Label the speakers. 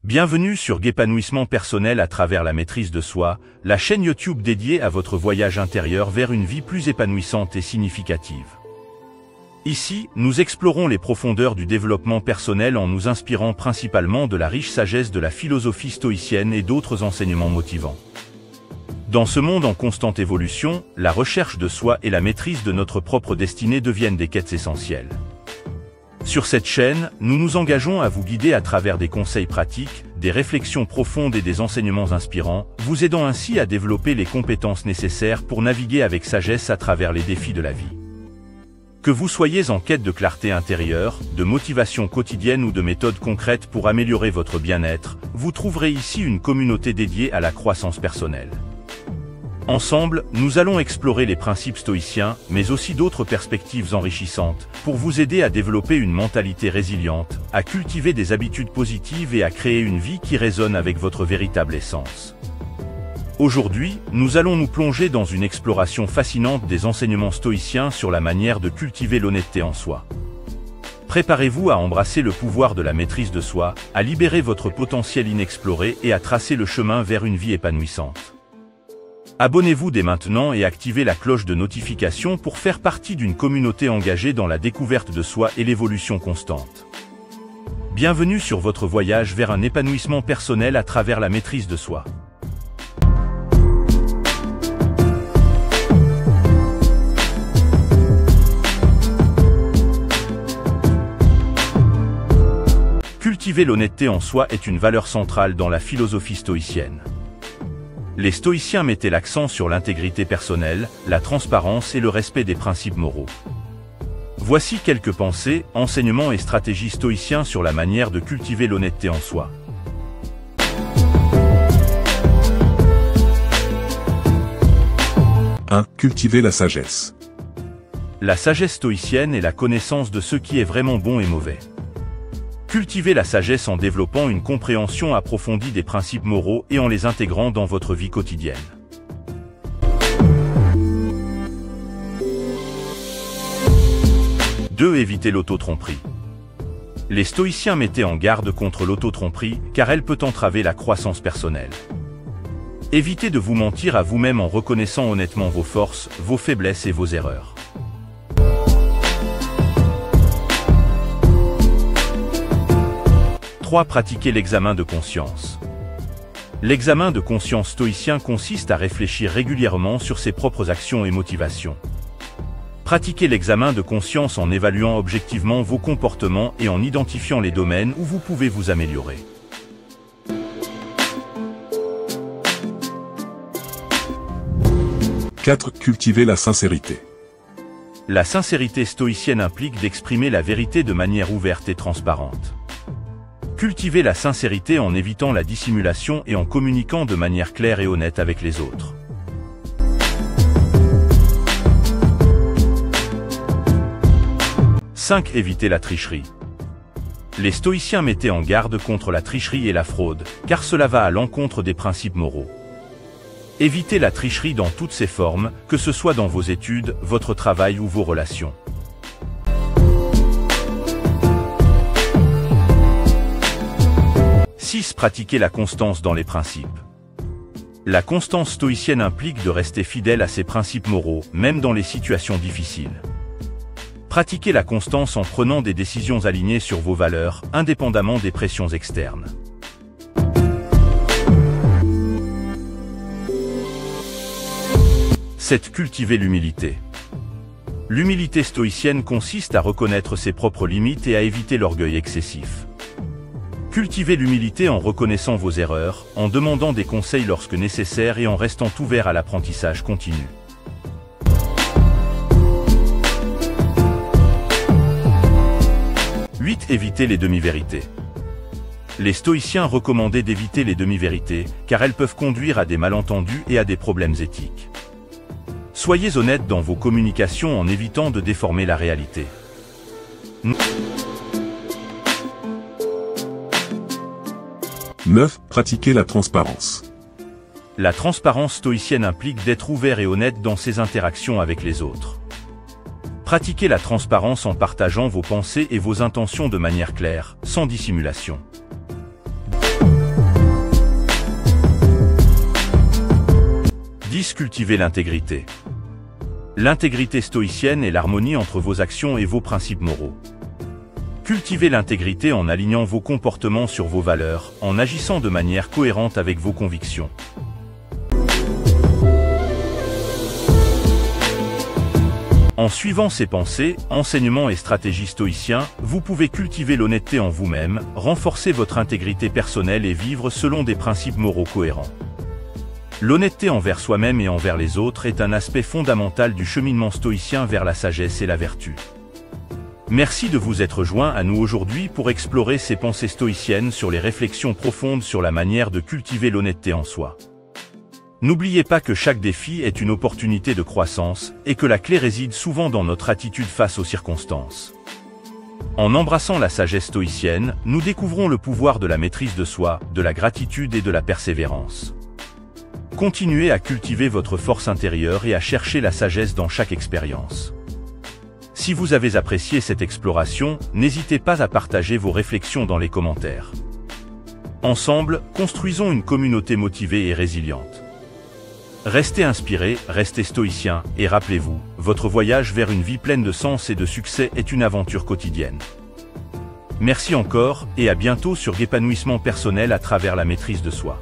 Speaker 1: Bienvenue sur Guépanouissement personnel à travers la maîtrise de soi, la chaîne YouTube dédiée à votre voyage intérieur vers une vie plus épanouissante et significative. Ici, nous explorons les profondeurs du développement personnel en nous inspirant principalement de la riche sagesse de la philosophie stoïcienne et d'autres enseignements motivants. Dans ce monde en constante évolution, la recherche de soi et la maîtrise de notre propre destinée deviennent des quêtes essentielles. Sur cette chaîne, nous nous engageons à vous guider à travers des conseils pratiques, des réflexions profondes et des enseignements inspirants, vous aidant ainsi à développer les compétences nécessaires pour naviguer avec sagesse à travers les défis de la vie. Que vous soyez en quête de clarté intérieure, de motivation quotidienne ou de méthodes concrètes pour améliorer votre bien-être, vous trouverez ici une communauté dédiée à la croissance personnelle. Ensemble, nous allons explorer les principes stoïciens, mais aussi d'autres perspectives enrichissantes, pour vous aider à développer une mentalité résiliente, à cultiver des habitudes positives et à créer une vie qui résonne avec votre véritable essence. Aujourd'hui, nous allons nous plonger dans une exploration fascinante des enseignements stoïciens sur la manière de cultiver l'honnêteté en soi. Préparez-vous à embrasser le pouvoir de la maîtrise de soi, à libérer votre potentiel inexploré et à tracer le chemin vers une vie épanouissante. Abonnez-vous dès maintenant et activez la cloche de notification pour faire partie d'une communauté engagée dans la découverte de soi et l'évolution constante. Bienvenue sur votre voyage vers un épanouissement personnel à travers la maîtrise de soi. Cultiver l'honnêteté en soi est une valeur centrale dans la philosophie stoïcienne. Les stoïciens mettaient l'accent sur l'intégrité personnelle, la transparence et le respect des principes moraux. Voici quelques pensées, enseignements et stratégies stoïciens sur la manière de cultiver l'honnêteté en soi.
Speaker 2: Cultiver la sagesse.
Speaker 1: La sagesse stoïcienne est la connaissance de ce qui est vraiment bon et mauvais. Cultivez la sagesse en développant une compréhension approfondie des principes moraux et en les intégrant dans votre vie quotidienne. Éviter l'auto-tromperie. Les stoïciens mettaient en garde contre l'auto-tromperie, car elle peut entraver la croissance personnelle. Évitez de vous mentir à vous-même en reconnaissant honnêtement vos forces, vos faiblesses et vos erreurs. Pratiquer l'examen de conscience. L'examen de conscience stoïcien consiste à réfléchir régulièrement sur ses propres actions et motivations. Pratiquez l'examen de conscience en évaluant objectivement vos comportements et en identifiant les domaines où vous pouvez vous améliorer.
Speaker 2: Cultiver la sincérité.
Speaker 1: La sincérité stoïcienne implique d'exprimer la vérité de manière ouverte et transparente. Cultivez la sincérité en évitant la dissimulation et en communiquant de manière claire et honnête avec les autres. Éviter la tricherie. Les stoïciens mettaient en garde contre la tricherie et la fraude, car cela va à l'encontre des principes moraux. Évitez la tricherie dans toutes ses formes, que ce soit dans vos études, votre travail ou vos relations. Pratiquer la constance dans les principes. La constance stoïcienne implique de rester fidèle à ses principes moraux, même dans les situations difficiles. Pratiquez la constance en prenant des décisions alignées sur vos valeurs, indépendamment des pressions externes. Cultiver l'humilité. L'humilité stoïcienne consiste à reconnaître ses propres limites et à éviter l'orgueil excessif. Cultivez l'humilité en reconnaissant vos erreurs, en demandant des conseils lorsque nécessaire et en restant ouvert à l'apprentissage continu. Éviter les demi-vérités. Les stoïciens recommandaient d'éviter les demi-vérités, car elles peuvent conduire à des malentendus et à des problèmes éthiques. Soyez honnête dans vos communications en évitant de déformer la réalité.
Speaker 2: Pratiquer la transparence.
Speaker 1: La transparence stoïcienne implique d'être ouvert et honnête dans ses interactions avec les autres. Pratiquez la transparence en partageant vos pensées et vos intentions de manière claire, sans dissimulation. 10. Cultivez l'intégrité. L'intégrité stoïcienne est l'harmonie entre vos actions et vos principes moraux. Cultivez l'intégrité en alignant vos comportements sur vos valeurs, en agissant de manière cohérente avec vos convictions. En suivant ces pensées, enseignements et stratégies stoïciens, vous pouvez cultiver l'honnêteté en vous-même, renforcer votre intégrité personnelle et vivre selon des principes moraux cohérents. L'honnêteté envers soi-même et envers les autres est un aspect fondamental du cheminement stoïcien vers la sagesse et la vertu. Merci de vous être joint à nous aujourd'hui pour explorer ces pensées stoïciennes sur les réflexions profondes sur la manière de cultiver l'honnêteté en soi. N'oubliez pas que chaque défi est une opportunité de croissance et que la clé réside souvent dans notre attitude face aux circonstances. En embrassant la sagesse stoïcienne, nous découvrons le pouvoir de la maîtrise de soi, de la gratitude et de la persévérance. Continuez à cultiver votre force intérieure et à chercher la sagesse dans chaque expérience. Si vous avez apprécié cette exploration, n'hésitez pas à partager vos réflexions dans les commentaires. Ensemble, construisons une communauté motivée et résiliente. Restez inspirés, restez stoïciens, et rappelez-vous, votre voyage vers une vie pleine de sens et de succès est une aventure quotidienne. Merci encore, et à bientôt sur Épanouissement personnel à travers la maîtrise de soi.